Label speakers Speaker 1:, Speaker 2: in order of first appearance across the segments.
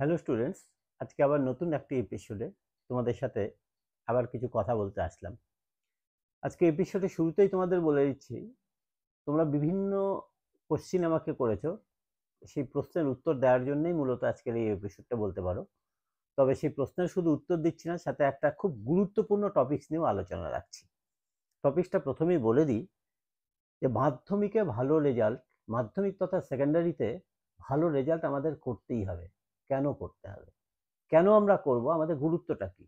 Speaker 1: Hello students, আজকে আবার নতুন একটি এপিসোডে তোমাদের সাথে আবার কিছু কথা বলতে আসলাম। আজকে এপিসোডে শুরুতেই তোমাদের বলে দিচ্ছি, তোমরা বিভিন্ন কোশ্চিন আমাকে করেছো, সেই প্রশ্নের উত্তর দেওয়ার জন্যই মূলত আজকের এই এপিসোডটা বলতে পারো। তবে সেই প্রশ্নের শুধু উত্তর দিচ্ছি না, সাথে একটা খুব গুরুত্বপূর্ণ টপিকস নিয়েও আলোচনা রাখছি। টপিকসটা প্রথমেই বলে দিই যে মাধ্যমিকে ভালো রেজাল্ট, মাধ্যমিক তথা সেকেন্ডারিতে ভালো রেজাল্ট আমাদের করতেই হবে। কেন করতে হবে, কেন আমরা করব, আমাদের গুরুত্বটা কি?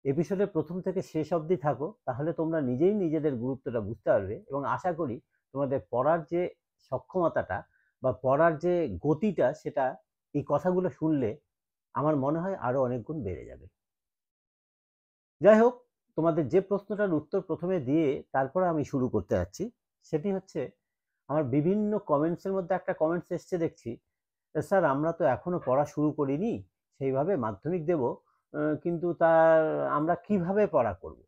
Speaker 1: এপিসোডের প্রথম থেকে শেষ অবধি থাকো, তাহলে তোমরা নিজেই নিজেদের গুরুত্বটা বুঝতে পারবে এবং আশা করি তোমাদের পড়ার যে সক্ষমতাটা বা পড়ার যে গতিটা, সেটা এই কথাগুলো শুনলে আমার মনে হয় আরো অনেক গুণ বেড়ে যাবে। যাই হোক, তোমাদের যে প্রশ্নটার উত্তর প্রথমে দিয়ে তারপরে আমি শুরু করতে যাচ্ছি, সেটি হচ্ছে আমার বিভিন্ন কমেন্টসের মধ্যে একটা কমেন্টস এসছে দেখছি, স্যার আমরা তো এখনো পড়া শুরু করিনি, সেইভাবে মাধ্যমিক দেব, কিন্তু তার আমরা কিভাবে পড়া করব?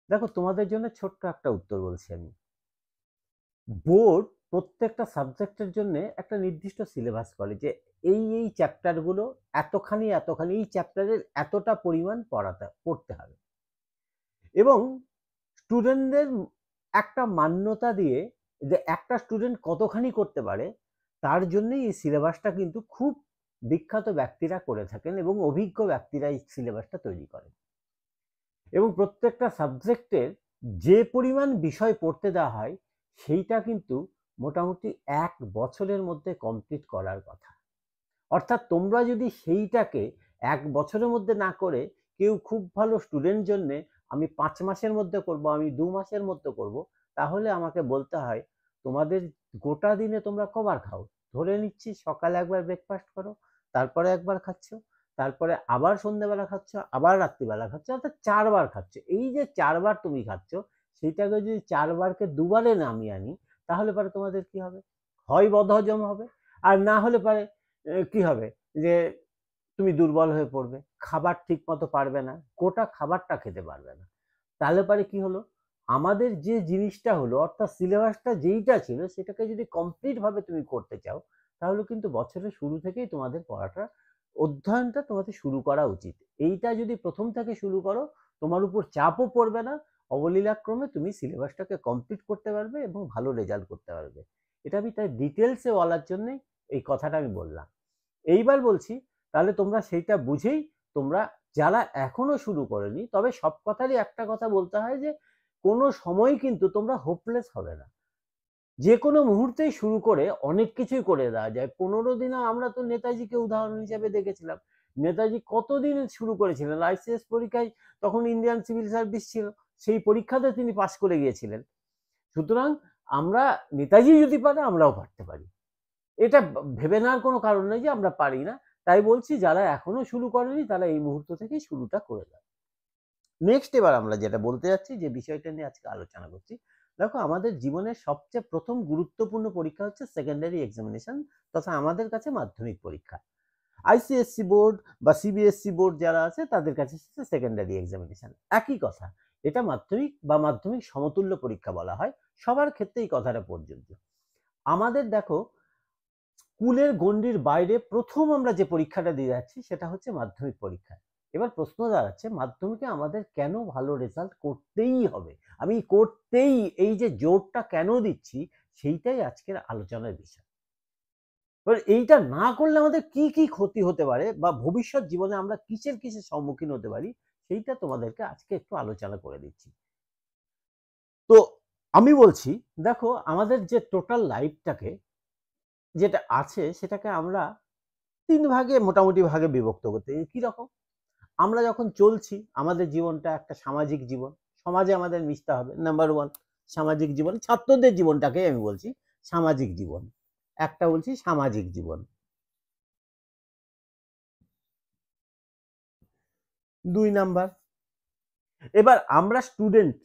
Speaker 1: দেখো, তোমাদের জন্য ছোট্ট একটা উত্তর বলছি আমি। বোর্ড প্রত্যেকটা সাবজেক্টের জন্য একটা নির্দিষ্ট সিলেবাস করে যে এই চ্যাপ্টারগুলো এতখানি এতখানি, এই চ্যাপ্টারের এতটা পরিমাণ পড়তে হবে, এবং স্টুডেন্টদের একটা মান্যতা দিয়ে যে একটা স্টুডেন্ট কতখানি করতে পারে, তার জন্যই এই সিলেবাসটা কিন্তু খুব বিখ্যাত ব্যক্তিরা করে থাকেন এবং অভিজ্ঞ ব্যক্তিরা এই সিলেবাসটা তৈরি করেন। এবং প্রত্যেকটা সাবজেক্টের যে পরিমাণ বিষয় পড়তে দেওয়া হয়, সেইটা কিন্তু মোটামুটি 1 বছরের মধ্যে কমপ্লিট করার কথা। অর্থাৎ তোমরা যদি সেইটাকে 1 বছরের মধ্যে না করে, কেউ খুব ভালো স্টুডেন্ট জন্যে আমি 5 মাসের মধ্যে করব, আমি 2 মাসের মধ্যে করব, তাহলে আমাকে বলতে হয় তোমাদের গোটা দিনে তোমরা কবার খাও? ধরে নিচ্ছি সকালে একবার ব্রেকফাস্ট করো, তারপরে একবার খাচ্ছ, তারপরে আবার সন্ধ্যেবেলা খাচ্ছ, আবার রাত্রিবেলা খাচ্ছ, অর্থাৎ 4 বার খাচ্ছ। এই যে 4 বার তুমি খাচ্ছ, সেইটাকে যদি 4 বারকে 2 বারে নামিয়ে আনি, তাহলে পরে তোমাদের কি হবে? হয় বদহজম হবে, আর না হলে পরে কি হবে যে তুমি দুর্বল হয়ে পড়বে, খাবার ঠিক মতো পারবে না, গোটা খাবারটা খেতে পারবে না। তাহলে পরে কি হলো, আমাদের যে জিনিসটা হলো, অর্থাৎ সিলেবাসটা যেইটা ছিল সেটাকে যদি কমপ্লিট ভাবে তুমি করতে চাও, তাহলে কিন্তু বছরের শুরু থেকেই তোমাদের পড়াটা, অধ্যয়নটা তোমাদের শুরু করা উচিত। এইটা যদি প্রথম থেকে শুরু করো, তোমার উপর চাপও পড়বে না, অবলীলাক্রমে তুমি সিলেবাসটাকে কমপ্লিট করতে পারবে এবং ভালো রেজাল্ট করতে পারবে। এটা আমি তাই ডিটেলসে বলার জন্যই এই কথাটা আমি বললাম। এইবার বলছি, তাহলে তোমরা সেইটা বুঝেই, তোমরা যারা এখনো শুরু করেনি, তবে সব কথারই একটা কথা বলতে হয় যে কোনো সময় কিন্তু তোমরা হোপলেস হবে না। যে কোনো মুহূর্তেই শুরু করে অনেক কিছুই করে দেওয়া যায়। 15 দিনে আমরা তো নেতাজিকে উদাহরণ হিসেবে দেখেছিলাম। নেতাজি কতদিন শুরু করেছিলেন? আইসিএস পরীক্ষায় তখন ইন্ডিয়ান সিভিল সার্ভিস ছিল, সেই পরীক্ষাতে তিনি পাস করে গিয়েছিলেন। সুতরাং আমরা, নেতাজি যদি পারে আমরাও পারতে পারি, এটা ভেবে নেওয়ার কোনো কারণ নেই যে আমরা পারি না। তাই বলছি, যারা এখনো শুরু করেনি তারা এই মুহূর্ত থেকেই শুরুটা করে দেয়। নেক্সট, এবার আমরা যেটা বলতে যাচ্ছি, যে বিষয়টা নিয়ে আজকে আলোচনা করছি, দেখো আমাদের জীবনের সবচেয়ে প্রথম গুরুত্বপূর্ণ পরীক্ষা হচ্ছে সেকেন্ডারি এক্সামিনেশন, তথা আমাদের কাছে মাধ্যমিক পরীক্ষা। আইসিএসসি বোর্ড বা সিবিএসসি বোর্ড যারা আছে তাদের কাছে সেকেন্ডারি এক্সামিনেশন একই কথা। এটা মাধ্যমিক বা মাধ্যমিক সমতুল্য পরীক্ষা বলা হয়, সবার ক্ষেত্রে এই কথাটা প্রযোজ্য। আমাদের দেখো, স্কুলের গণ্ডির বাইরে প্রথম আমরা যে পরীক্ষাটা দিয়ে যাচ্ছি সেটা হচ্ছে মাধ্যমিক পরীক্ষা। এবার প্রশ্ন দাঁড়াচ্ছে, মাধ্যমিকে আমাদের কেন ভালো রেজাল্ট করতেই হবে, আমি করতেই, এই যে জোরটা কেন দিচ্ছি, সেইটাই আজকের আলোচনার বিষয়। এবার এইটা না করলে আমাদের কি কি ক্ষতি হতে পারে বা ভবিষ্যৎ জীবনে আমরা কিসের কিসের সম্মুখীন হতে পারি, সেইটা তোমাদেরকে আজকে একটু আলোচনা করে দিচ্ছি। তো আমি বলছি, দেখো আমাদের যে টোটাল লাইফটাকে যেটা আছে, সেটাকে আমরা 3 ভাগে মোটামুটি ভাগে বিভক্ত করতে পারি। কিরকম? আমরা যখন চলছি, আমাদের জীবনটা একটা সামাজিক জীবন, সমাজে আমাদের মিশতে হবে, নাম্বার 1 সামাজিক জীবন। ছাত্রদের জীবনটাকে আমি বলছি সামাজিক জীবন, একটা বলছি সামাজিক জীবন। 2 নাম্বার, এবার আমরা স্টুডেন্ট,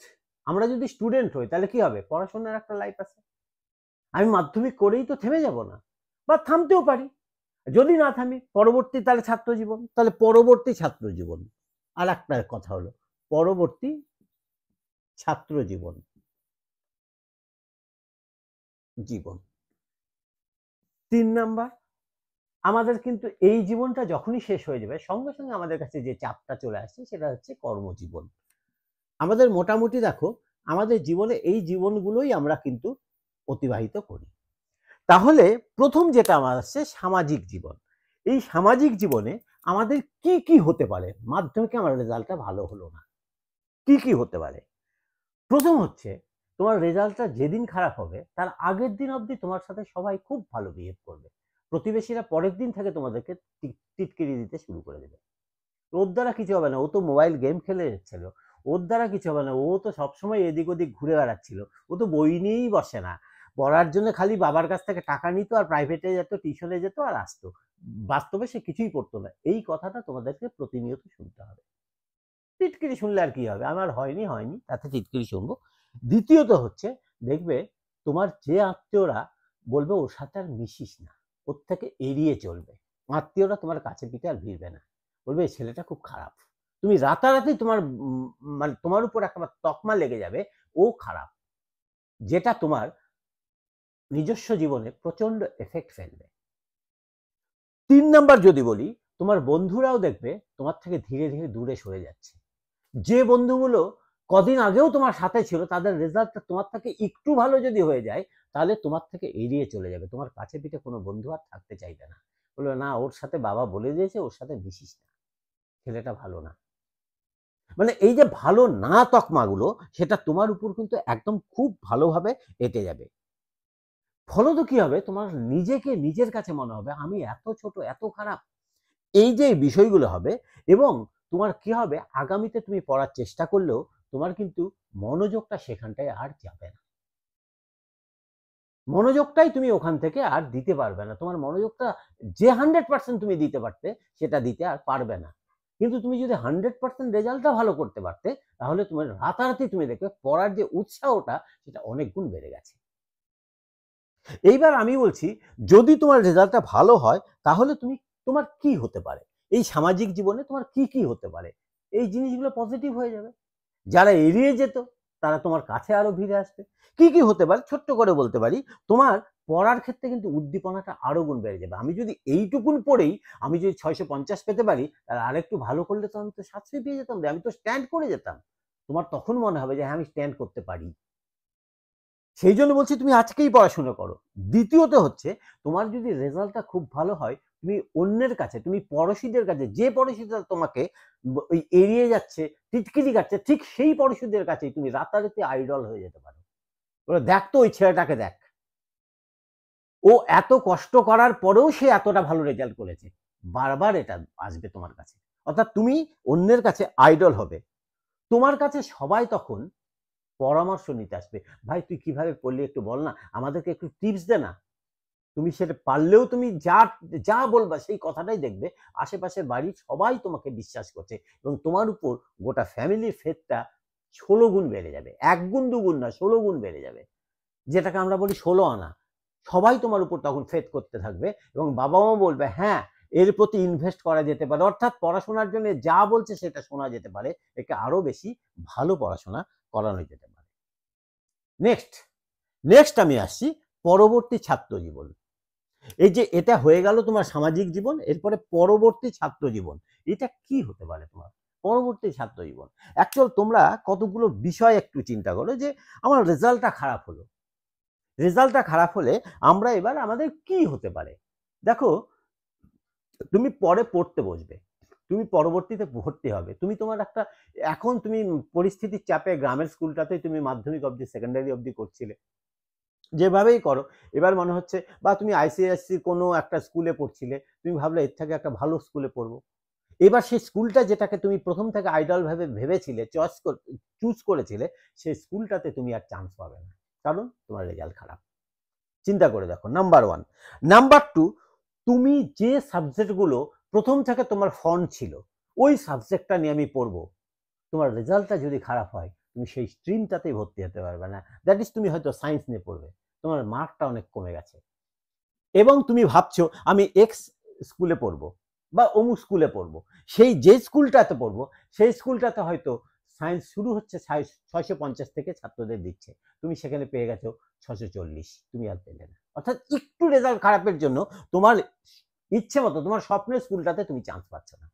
Speaker 1: আমরা যদি স্টুডেন্ট হই তাহলে কি হবে, পড়াশোনার একটা লাইফ আছে। আমি মাধ্যমিক করেই তো থেমে যাব না, বা থামতেও পারি। যদি না থামি, পরবর্তী তাহলে ছাত্র জীবন, তাহলে পরবর্তী ছাত্র জীবন। আর একটা কথা হলো পরবর্তী ছাত্র জীবন, জীবন। 3 নাম্বার, আমাদের কিন্তু এই জীবনটা যখনই শেষ হয়ে যাবে সঙ্গে সঙ্গে আমাদের কাছে যে চাপটা চলে আসছে সেটা হচ্ছে কর্মজীবন। আমাদের মোটামুটি দেখো আমাদের জীবনে এই জীবনগুলোই আমরা কিন্তু অতিবাহিত করি। তাহলে প্রথম যেটা আমার আসছে সামাজিক জীবন। এই সামাজিক জীবনে আমাদের কি কি হতে পারে? মাধ্যমিকে আমার রেজাল্টটা ভালো হলো না। কি কি হতে পারে? প্রথম হচ্ছে তোমার রেজাল্টটা যেদিন খারাপ হবে তার আগের দিন অবধি তোমার সাথে সবাই খুব ভালো বিহেভ করবে। প্রতিবেশীরা পরের দিন থেকে তোমাদেরকে টিটকিরি দিতে শুরু করে দেবে। ওর দ্বারা কিছু হবে না, ও তো মোবাইল গেম খেলে যাচ্ছিল, ওর দ্বারা কিছু হবে না, ও তো সবসময় এদিক ওদিক ঘুরে বেড়াচ্ছিল, ও তো বই নিয়েই বসে না, পড়ার জন্য খালি বাবার কাছ থেকে টাকা নিত আর প্রাইভেটে যেত, টিউশনে যেত আর আসতো, বাস্তবে সে কিছুই করতো না। এই কথাটা তোমাদেরকে প্রতিনিয়ত শুনতে হবে। টিটকিরি শুনলে আর কি হবে, আমার হয়নি হয়নি তাতে টিটকিরি শুনবো। দ্বিতীয়ত হচ্ছে দেখবে তোমার যে আত্মীয়রা বলবে ওর সাথে আর মিশিস না, ওর থেকে এড়িয়ে চলবে, আত্মীয়রা তোমার কাছে পিঠে আর ভিড়বে না, বলবে এই ছেলেটা খুব খারাপ। তুমি রাতারাতি তোমার মানে তোমার উপর একটা তকমা লেগে যাবে ও খারাপ, যেটা তোমার নিজস্ব জীবনে প্রচন্ড এফেক্ট ফেলবে। 3 নাম্বার যদি বলি, তোমার বন্ধুরাও দেখবে তোমার থেকে ধীরে ধীরে দূরে সরে যাচ্ছে। যে বন্ধুগুলো কদিন আগেও তোমার সাথে ছিল তাদের রেজাল্টটা তোমার থেকে একটু ভালো যদি হয়ে যায় তাহলে তোমার থেকে এড়িয়ে চলে যাবে, তোমার কাছে পিঠে কোনো বন্ধু আর থাকতে চাইবে না, বলবে না ওর সাথে বাবা বলে দিয়েছে ওর সাথে মিশিস না, ছেলেটা ভালো না। মানে এই যে ভালো না তকমাগুলো সেটা তোমার উপর কিন্তু একদম খুব ভালোভাবে এঁটে যাবে। ফলত কি হবে, তোমার নিজেকে নিজের কাছে মনে হবে আমি এত ছোট এত খারাপ, এই যে বিষয়গুলো হবে। এবং তোমার কি হবে, আগামীতে তুমি পড়ার চেষ্টা করলেও তোমার কিন্তু মনোযোগটা সেখানটায় আর যাবে না, মনোযোগটাই তুমি ওখান থেকে আর দিতে পারবে না, তোমার মনোযোগটা যে 100% তুমি দিতে পারতে সেটা দিতে আর পারবে না। কিন্তু তুমি যদি 100% রেজাল্টটা ভালো করতে পারতে তাহলে তোমার রাতারাতি তুমি দেখবে পড়ার যে উৎসাহটা সেটা অনেক গুণ বেড়ে গেছে। এইবার আমি বলছি যদি তোমার রেজাল্টটা ভালো হয় তাহলে তুমি তোমার কি হতে পারে, এই সামাজিক জীবনে তোমার কি কি হতে পারে, এই জিনিসগুলো পজিটিভ হয়ে যাবে। যারা এড়িয়ে যেত তারা তোমার কাছে আরো ভিড়ে আসবে। কি কি হতে পারে ছোট্ট করে বলতে পারি, তোমার পড়ার ক্ষেত্রে কিন্তু উদ্দীপনাটা আরো গুণ বেড়ে যাবে। আমি যদি এইটুকুন পড়েই আমি যদি 650 পেতে পারি তাহলে আরেকটু ভালো করলে তো আমি তো 700 পেয়ে যেতাম রে, আমি তো স্ট্যান্ড করে যেতাম। তোমার তখন মনে হবে যে হ্যাঁ আমি স্ট্যান্ড করতে পারি। সেই জন্য বলছি তুমি আজকেই পড়াশোনা করো। দ্বিতীয়ত হচ্ছে তোমার যদি রেজাল্টটা খুব ভালো হয় তুমি অন্যের কাছে, তুমি পড়োশীদের কাছে, যে পড়োশীরা তোমাকে ওই এড়িয়ে যাচ্ছে টিটকিরি কাটছে ঠিক সেই পড়োশীদের কাছেই তুমি রাতারাতি আইডল হয়ে যেতে পারো। দেখ তো ওই ছেলেটাকে দেখ, ও এত কষ্ট করার পরেও সে এতটা ভালো রেজাল্ট করেছে, বারবার এটা আসবে তোমার কাছে। অর্থাৎ তুমি অন্যের কাছে আইডল হবে। তোমার কাছে সবাই তখন পরামর্শ নিতে আসবে, ভাই তুই কিভাবে পড়লি একটু বল না, আমাদেরকে একটু টিপস দে না। তুমি সেটা পারলেও তুমি যা যা বলবা সেই কথাটাই দেখবে আশেপাশের বাড়ির সবাই তোমাকে বিশ্বাস করছে এবং তোমার উপর গোটা ফ্যামিলির ফেথটা 16 গুণ বেড়ে যাবে, 1 গুণ 2 গুণ না 16 গুণ বেড়ে যাবে, যেটাকে আমরা বলি 16 আনা। সবাই তোমার উপর তখন ফেথ করতে থাকবে এবং বাবা মা বলবে হ্যাঁ এর প্রতি ইনভেস্ট করা যেতে পারে, অর্থাৎ পড়াশোনার জন্য যা বলছে সেটা শোনা যেতে পারে, একে আরো বেশি ভালো পড়াশোনা করানো যেতে পারে। নেক্সট নেক্সট আমি আসছি পরবর্তী ছাত্র জীবন। এই যে এটা হয়ে গেল তোমার সামাজিক জীবন, এরপরে পরবর্তী ছাত্র জীবন, এটা কি হতে পারে তোমার পরবর্তী ছাত্র জীবন। অ্যাকচুয়াল তোমরা কতগুলো বিষয় একটু চিন্তা করো যে আমার রেজাল্টটা খারাপ হলো, রেজাল্টটা খারাপ হলে আমরা এবার আমাদের কি হতে পারে। দেখো তুমি পরে পড়তে বসবে, তুমি পরবর্তীতে ভর্তি হবে, তুমি তোমার একটা এখন তুমি পরিস্থিতির চাপে গ্রামের স্কুলটাতে তুমি মাধ্যমিক অবধি সেকেন্ডারি অবধি করছিলে, যেভাবেই করো এবার মনে হচ্ছে, বা তুমি আইসিএসসি কোনো একটা স্কুলে পড়ছিলে, তুমি ভাবলে এর থেকে একটা ভালো স্কুলে পড়বো, এবার সেই স্কুলটা যেটাকে তুমি প্রথম থেকে আইডল ভাবে ভেবেছিলে চুজ করেছিলে সেই স্কুলটাতে তুমি আর চান্স পাবে না, কারণ তোমার রেজাল্ট খারাপ। চিন্তা করে দেখো, নাম্বার 1। নাম্বার 2, তুমি যে সাবজেক্টগুলো প্রথম থেকে তোমার ফন্ট ছিল ওই সাবজেক্টটা নিয়ে আমি পড়বো, তোমার রেজাল্টটা যদি খারাপ হয় তুমি সেই স্ট্রিমটাতেই ভর্তি হতে পারবে না, দ্যাট ইজ তুমি হয়তো সায়েন্স নিয়ে পড়বে, তোমার মার্কটা অনেক কমে গেছে এবং তুমি ভাবছো আমি এক্স স্কুলে পড়বো বা অমুক স্কুলে পড়বো, সেই যে স্কুলটাতে পড়বো সেই স্কুলটাতে হয়তো সায়েন্স শুরু হচ্ছে 650 থেকে ছাত্রদের দিচ্ছে, তুমি সেখানে পেয়ে গেছো 640, তুমি আর পেলে না। অর্থাৎ একটু রেজাল্ট খারাপের জন্য তোমার ইচ্ছে মতো তোমার স্বপ্নের স্কুলটাতে তুমি চান্স পাচ্ছ না।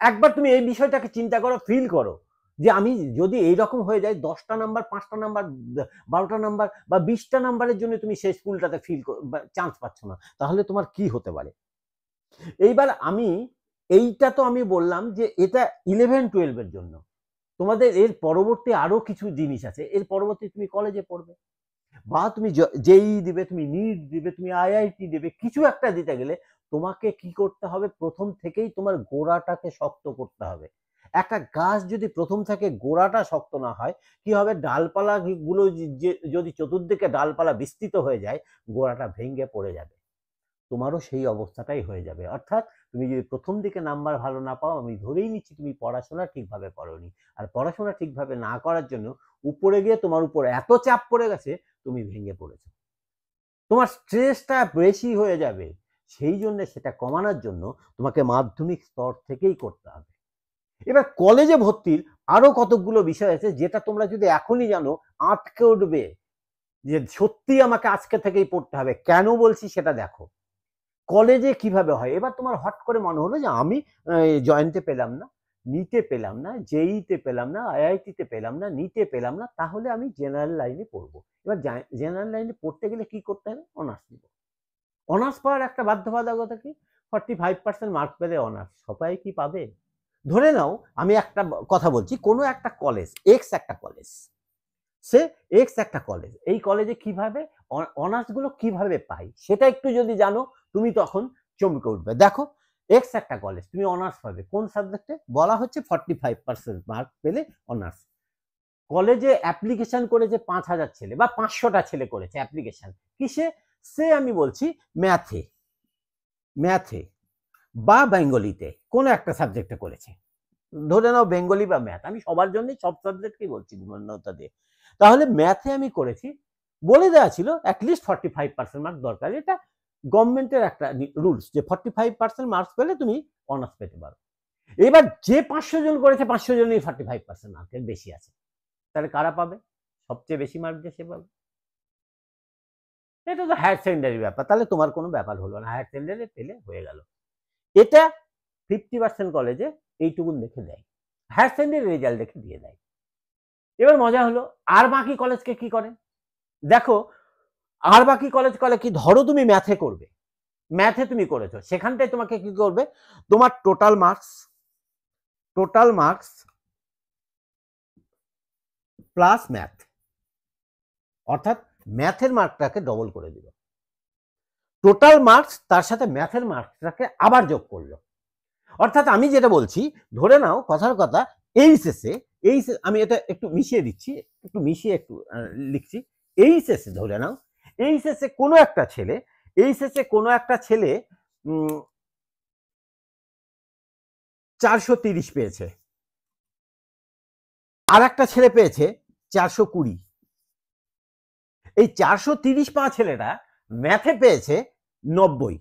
Speaker 1: একবার তুমি এই বিষয়টাকে চিন্তা করো, ফিল করো যে আমি যদি এইরকম হয়ে যায় 10টা নাম্বার, 5টা নাম্বার, 12টা নাম্বার বা 20টা নাম্বারের জন্য তুমি সেই স্কুলটাতে চান্স পাচ্ছ না, তাহলে তোমার কি হতে পারে? এইবার এইটা তো আমি বললাম যে এটা 11-12 এর জন্য। তোমাদের এর পরবর্তী আরো কিছু জিনিস আছে। এর পরবর্তী তুমি কলেজে পড়বে বা তুমি জেইই দিবে, তুমি নিট দিবে, তুমি আইআইটি দিবে, কিছু একটা দিতে গেলে তোমাকে কি করতে হবে? প্রথম থেকেই তোমার গোড়াটাকে শক্ত করতে হবে। একটা গাছ যদি প্রথম থেকে গোড়াটা শক্ত না হয়, কি হবে? ডালপালা গুলো যদি চতুর্দিকে ডালপালা বিস্তৃত হয়ে যায়, গোড়াটা ভেঙে পড়ে যাবে। তোমারও সেই অবস্থাটাই হয়ে যাবে। অর্থাৎ তুমি যদি প্রথম দিকে নাম্বার ভালো না পাও, আমি ধরেই নিচ্ছি তুমি পড়াশোনা ঠিকভাবে করোনি। আর পড়াশোনা ঠিকভাবে না করার জন্য উপরে গিয়ে তোমার উপর এত চাপ পড়ে গেছে, তুমি ভেঙে পড়েছো। তোমার স্ট্রেসটা বেশি হয়ে যাবে। সেই জন্য সেটা কমানোর জন্য তোমাকে মাধ্যমিক স্তর থেকেই করতে হবে। এবার কলেজে ভর্তির আরো কতকগুলো বিষয় আছে যেটা তোমরা যদি এখনই জানো, আঁতকে উঠবে যে সত্যি আমাকে আজকে থেকেই পড়তে হবে। কেন বলছি সেটা দেখো। কলেজে কিভাবে হয়? এবার তোমার হট করে মনে হলো যে আমি জয়েন্টে পেলাম না, নিটে পেলাম না, জেইতে পেলাম না, আইআইটিতে পেলাম না, নিটে পেলাম না, তাহলে আমি জেনারেল লাইনে পড়বো। এবার জেনারেল লাইনে পড়তে গেলে কি করতে হবে? অনার্স নিব। অনার্স পাওয়ার একটা বাধ্যবাধকতা কি? 45% মার্ক পেলে অনার্স। সবাই কি পাবে? ধরে নাও আমি একটা কথা বলছি, কোনো একটা কলেজ, এক্স একটা কলেজ, সে এক্স একটা কলেজ, এই কলেজে কিভাবে অনার্স গুলো কিভাবে পাই সেটা একটু যদি জানো, তুমি তখন চমকে উঠবে। দেখো, এক্স একটা কলেজ, তুমি অনার্স পাবে কোন সাবজেক্টে? বলা হচ্ছে 45% মার্ক পেলে অনার্স। কলেজে অ্যাপ্লিকেশন করেছে 5,000 ছেলে বা 500টা ছেলে করেছে অ্যাপ্লিকেশন। কিসে? সে আমি বলছি ম্যাথে, ম্যাথে বা বেঙ্গলিতে কোনো একটা সাবজেক্টে করেছে। ধরে নাও বেঙ্গলি বা ম্যাথ, আমি সবার জন্যই সব সাবজেক্টকেই বলছি গুণগত দিয়ে। তাহলে ম্যাথে আমি করেছি, বলে দেওয়া ছিল অ্যাটলিস্ট 45% মার্ক দরকার। এটা গভর্নমেন্টের একটা রুলস যে 45% মার্কস পেলে তুমি অনার্স পেতে পারো। এবার যে 500 জন করেছে 500 জনই 45% মার্কের বেশি আছে, তাহলে কারা পাবে? সবচেয়ে বেশি মার্ক যে সে পাবে। এটা তো হায়ার সেকেন্ডারি ব্যাপার, তাহলে তোমার কোনো ব্যাপার হলো না, হায়ার সেকেন্ডারি পেলে হয়ে গেল। এটা 50% কলেজে এইটুকুন দেখে দেয়, হায়ার সেকেন্ডারি রেজাল্ট দেখে দিয়ে দেয়। এবার মজা হলো, আর বাকি কলেজকে কি করে দেখো। আর বাকি কলেজ করে কি? ধরো তুমি ম্যাথে করবে, ম্যাথে তুমি করেছো, সেখানটায় তোমাকে কি করবে? তোমার টোটাল মার্কস প্লাস ম্যাথ, অর্থাৎ ম্যাথের মার্কটাকে ডবল করে দিল। টোটাল মার্কস তার সাথে ম্যাথের মার্কটাকে আবার যোগ করলো। অর্থাৎ আমি যেটা বলছি, ধরে নাও কথার কথা, এইচএসে, আমি এটা একটু মিশিয়ে দিচ্ছি, একটু মিশিয়ে একটু লিখছি। এইচএসে ধরে নাও, এইচএসে কোনো একটা ছেলে, এইচএসে কোনো একটা ছেলে 430 পেয়েছে, আর একটা ছেলে পেয়েছে 420। এই 430 পাওয়া ছেলেটা ম্যাথে পেয়েছে 90।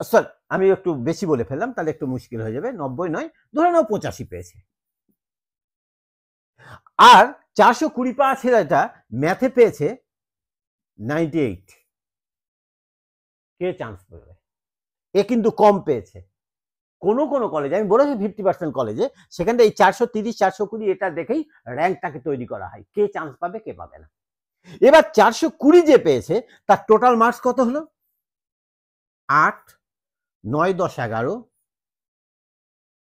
Speaker 1: সরি, আমি একটু বেশি বলে ফেললাম, তাহলে একটু মুশকিল হয়ে যাবে। 90 নয়, ধরে নাও 85 পেয়েছে। আর 420 পাওয়া ছেলেটা ম্যাথে পেয়েছে 98। কে চান্স পাবে? এ কিন্তু কম পেয়েছে। কোনো কোনো কলেজে, আমি বলেছি 50% কলেজে, সেখানে এই 430 420 এটা দেখেই র্যাঙ্কটাকে তৈরি করা হয়, কে চান্স পাবে কে পাবে না। এবার 420 যে পেয়েছে তার টোটাল মার্কস কত হলো? 8, 9, 10, 11,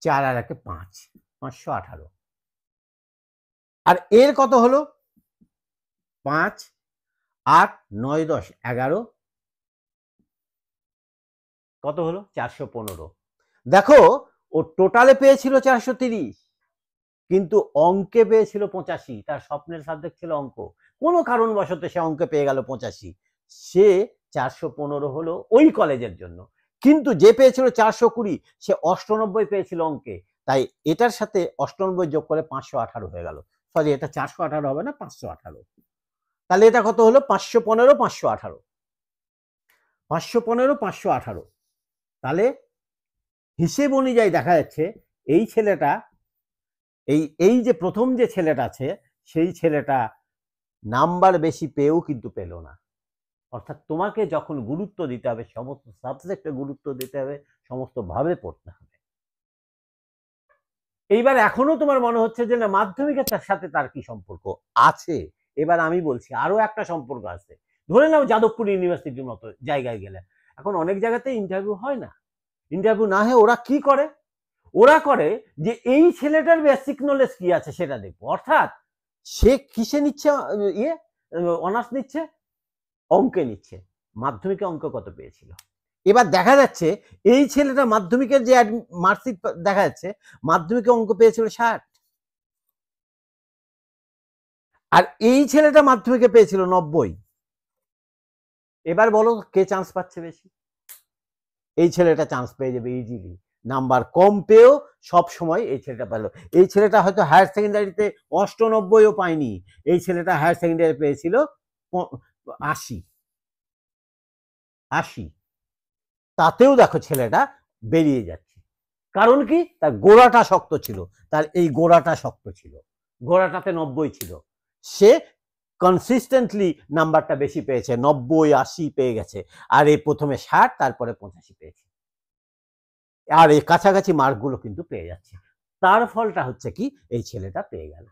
Speaker 1: 4 আর 1 5, 518। আর এর কত হলো? 5, 8, 9, 10, 11, কত হলো? 415। দেখো, ও টোটালে পেয়েছিল 430, কিন্তু অঙ্কে পেয়েছিল 85। তার স্বপ্নের সাবজেক্ট ছিল অঙ্ক, কোনো কারণবশত সে অঙ্কে পেয়ে গেল 85। সে 415 হলো ওই কলেজের জন্য। কিন্তু যে পেয়েছিল 420, সে 98 পেয়েছিল অঙ্কে, তাই এটার সাথে 98 যোগ করে 518 হয়ে গেল। সরি, এটা 418 হবে না, 518। তাহলে এটা কত হলো? 515 518, 515 518। তাহলে হিসেব অনুযায়ী দেখা যাচ্ছে এই ছেলেটা, এই যে প্রথম যে ছেলেটা আছে, সেই ছেলেটা নাম্বার বেশি পেয়েও কিন্তু পেল না। অর্থাৎ তোমাকে যখন গুরুত্ব দিতে হবে, সমস্ত সাবজেক্টে গুরুত্ব দিতে হবে, সমস্ত ভাবে পড়তে হবে। এইবার এখনো তোমার মনে হচ্ছে যে না মাধ্যমিকের সাথে তার কি সম্পর্ক আছে। এবার আমি বলছি আরো একটা সম্পর্ক আছে। ধরে নাও যাদবপুর ইউনিভার্সিটির মতো জায়গায় গেলে এখন অনেক জায়গাতে ইন্টারভিউ হয় না। ইন্টারভিউ না হয়ে ওরা কি করে, ওরা করে যে এই ছেলেটার বেসিক নলেজ কি আছে সেটা দেখবো। অর্থাৎ সে কিসে নিচ্ছে, অনার্স নিচ্ছে, অঙ্কে নিচ্ছে। মাধ্যমিকে অঙ্ক কত পেয়েছিল? এবার দেখা যাচ্ছে এই ছেলেটা মাধ্যমিকের যে মার্কশিট দেখা যাচ্ছে মাধ্যমিকে অঙ্ক পেয়েছিল 60, আর এই ছেলেটা মাধ্যমিকে পেয়েছিল 90। এবার বলো কে চান্স পাচ্ছে বেশি? এই ছেলেটা চান্স পেয়ে যাবে ইজিলি। নাম্বার কম পেয়েও সব সময় এই ছেলেটা পেল। এই ছেলেটা হয়তো হায়ার সেকেন্ডারিতে 98ও পায়নি, এই ছেলেটা হায়ার সেকেন্ডারি পেয়েছিল 80। তাতেও দেখো ছেলেটা বেরিয়ে যাচ্ছে। কারণ কি? তার গোড়াটা শক্ত ছিল, তার এই গোড়াটা শক্ত ছিল, গোড়াটাতে 90 ছিল। সে কনসিস্টেন্টলি নাম্বারটা বেশি পেয়েছে, 90-80 পেয়ে গেছে। আর এই প্রথমে 60 তারপরে 85 পেয়েছে, আর এই কাছাকাছি মার্কগুলো কিন্তু পেয়ে যাচ্ছে। তার ফলটা হচ্ছে কি এই ছেলেটা পেয়ে গেল।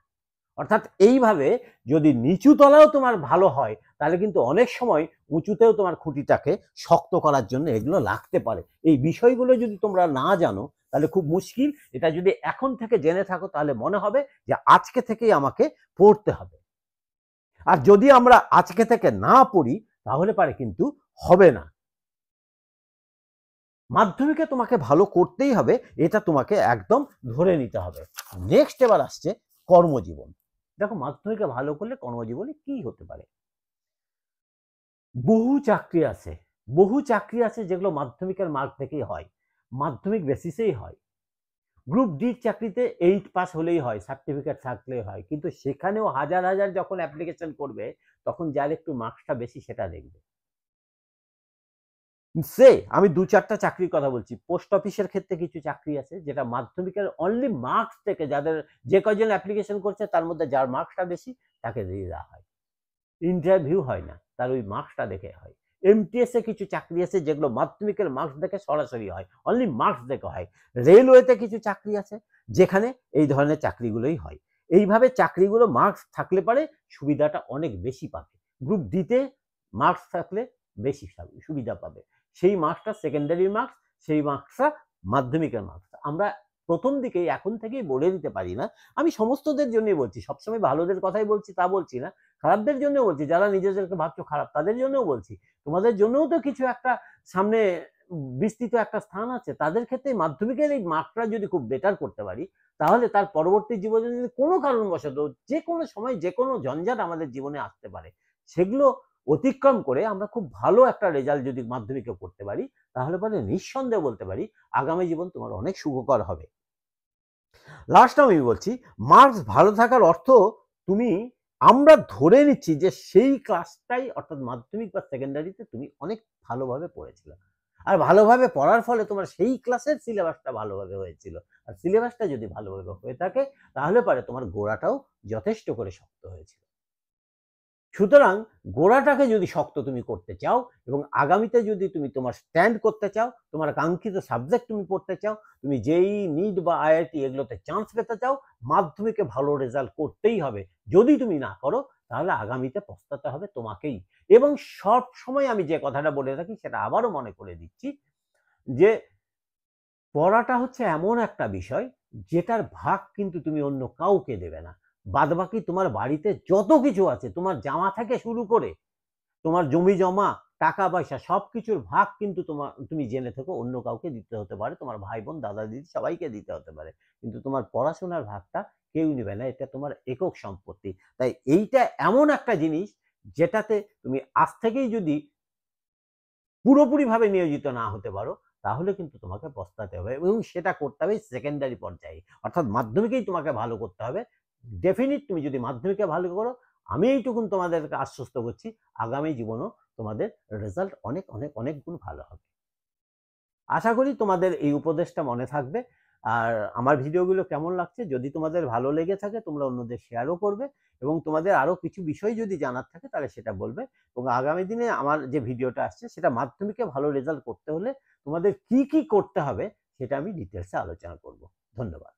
Speaker 1: অর্থাৎ এইভাবে যদি নিচু তলাও তোমার ভালো হয় তাহলে কিন্তু অনেক সময় উঁচুতেও তোমার খুঁটিটাকে শক্ত করার জন্য এগুলো লাগতে পারে। এই বিষয়গুলো যদি তোমরা না জানো তাহলে খুব মুশকিল। এটা যদি এখন থেকে জেনে থাকো তাহলে মনে হবে যে আজকে থেকেই আমাকে পড়তে হবে। আর যদি আমরা আজকে থেকে না পড়ি তাহলে পারে কিন্তু হবে না। মাধ্যমিকে তোমাকে ভালো করতেই হবে, এটা তোমাকে একদম ধরে নিতে হবে। নেক্সট এবার আসছে কর্মজীবন। দেখো মাধ্যমিকে ভালো করলে কর্মজীবনে কি হতে পারে? বহু চাকরি আছে, বহু চাকরি আছে যেগুলো মাধ্যমিকের মার্ক থেকেই হয়, মাধ্যমিক বেসিসেই হয়। গ্রুপ ডি চাকরিতে 8 পাস হলেই হয়, সার্টিফিকেট থাকলেই হয়, কিন্তু সেখানেও হাজার হাজার যখন অ্যাপ্লিকেশন করবে তখন যার একটু মার্কসটা বেশি সেটা দেখবে। সে আমি 2-4টা চাকরির কথা বলছি। পোস্ট অফিসের ক্ষেত্রে কিছু চাকরি আছে যেটা মাধ্যমিকের অনলি মার্কস থেকে, যাদের যে কয়জন অ্যাপ্লিকেশন করছে তার মধ্যে যার মার্কসটা বেশি তাকে দিয়ে দেওয়া হয়। ইন্টারভিউ হয় না, তার ওই মার্কসটা দেখে হয়। এমটিএস এ কিছু চাকরি আছে যেগুলো মাধ্যমিকের মার্কস দেখে সরাসরি হয়, অনলি মার্কস দেখে হয়। রেলওয়েতে কিছু চাকরি আছে যেখানে এই ধরনের চাকরিগুলোই হয়। এইভাবে চাকরিগুলো মার্কস থাকলে পারে সুবিধাটা অনেক বেশি পাবে। গ্রুপ ডিতে মার্কস থাকলে বেশি সুবিধা পাবে। সেই মার্কসটা সেকেন্ডারি মার্কস, সেই মার্কসটা মাধ্যমিকের মার্কস। আমরা প্রথম দিকেই এখন থেকেই বলে দিতে পারি না। আমি সমস্তদের জন্যই বলছি, সবসময় ভালোদের কথাই বলছি তা বলছি না, খারাপদের জন্য বলছি, যারা নিজেদেরকে ভাবছো খারাপ তাদের জন্যও বলছি। তোমাদের জন্যও তো কিছু একটা সামনে বিস্তৃত একটা স্থান আছে। তাদের ক্ষেত্রে মাধ্যমিকের এই মার্কটা যদি খুব বেটার করতে পারি তাহলে তার পরবর্তী জীবনে যদি কোনো কারণবশত যে কোনো সময় যে কোনো ঝঞ্ঝাট আমাদের জীবনে আসতে পারে, সেগুলো অতিক্রম করে আমরা খুব ভালো একটা রেজাল্ট যদি মাধ্যমিকে করতে পারি তাহলে পরে নিঃসন্দেহে বলতে পারি আগামী জীবন তোমার অনেক সুখকর হবে। লাস্ট আমি বলছি, মার্কস ভালো থাকার অর্থ তুমি, আমরা ধরে নিচ্ছি যে সেই ক্লাসটাই অর্থাৎ মাধ্যমিক বা সেকেন্ডারিতে তুমি অনেক ভালোভাবে পড়েছিলে, আর ভালোভাবে পড়ার ফলে তোমার সেই ক্লাসের সিলেবাসটা ভালোভাবে হয়েছিল। আর সিলেবাসটা যদি ভালোভাবে হয়ে থাকে তাহলে পারে তোমার গোড়াটাও যথেষ্ট করে শক্ত হয়েছিল। সুতরাং গোড়াটাকে যদি শক্ত তুমি করতে চাও এবং আগামীতে যদি তুমি তোমার স্ট্যান্ড করতে চাও, তোমার কাঙ্ক্ষিত সাবজেক্ট তুমি পড়তে চাও, তুমি যেই নিট বা আইআইটি এগুলোতে চান্স পেতে চাও, মাধ্যমিকে ভালো রেজাল্ট করতেই হবে। যদি তুমি না করো তাহলে আগামীতে পস্তাতে হবে তোমাকেই। এবং সব সময় আমি যে কথাটা বলে থাকি সেটা আবারও মনে করে দিচ্ছি যে পড়াটা হচ্ছে এমন একটা বিষয় যেটার ভাগ কিন্তু তুমি অন্য কাউকে দেবে না। বাদবাকি তোমার বাড়িতে যত কিছু আছে, তোমার জামা থেকে শুরু করে তোমার জমি জমা, টাকা পয়সা সবকিছুর ভাগ কিন্তু তুমি জেনে থেকো অন্য কাউকে দিতে হতে পারে, তোমার ভাই বোন দাদা দিদি সবাইকে দিতে হতে পারে, কিন্তু তোমার পড়াশোনার ভাগটা কেউ নেবে না, এটা তোমার একক সম্পত্তি। তাই এইটা এমন একটা জিনিস যেটাতে তুমি আজ থেকেই যদি পুরোপুরিভাবে নিয়োজিত না হতে পারো তাহলে কিন্তু তোমাকে পস্তাতে হবে, এবং সেটা করতে হবে সেকেন্ডারি পর্যায়ে, অর্থাৎ মাধ্যমিকেই তোমাকে ভালো করতে হবে। ডেফিনিট তুমি যদি মাধ্যমিকে ভালো করো, আমি এইটুকুন তোমাদেরকে আশ্বস্ত করছি আগামী জীবনও তোমাদের রেজাল্ট অনেক অনেক অনেক গুণ ভালো হবে। আশা করি তোমাদের এই উপদেশটা মনে থাকবে। আর আমার ভিডিওগুলো কেমন লাগছে, যদি তোমাদের ভালো লেগে থাকে তোমরা অন্যদের শেয়ারও করবে, এবং তোমাদের আরও কিছু বিষয় যদি জানার থাকে তাহলে সেটা বলবে। এবং আগামী দিনে আমার যে ভিডিওটা আসছে সেটা মাধ্যমিকে ভালো রেজাল্ট করতে হলে তোমাদের কি কি করতে হবে সেটা আমি ডিটেলসে আলোচনা করব। ধন্যবাদ।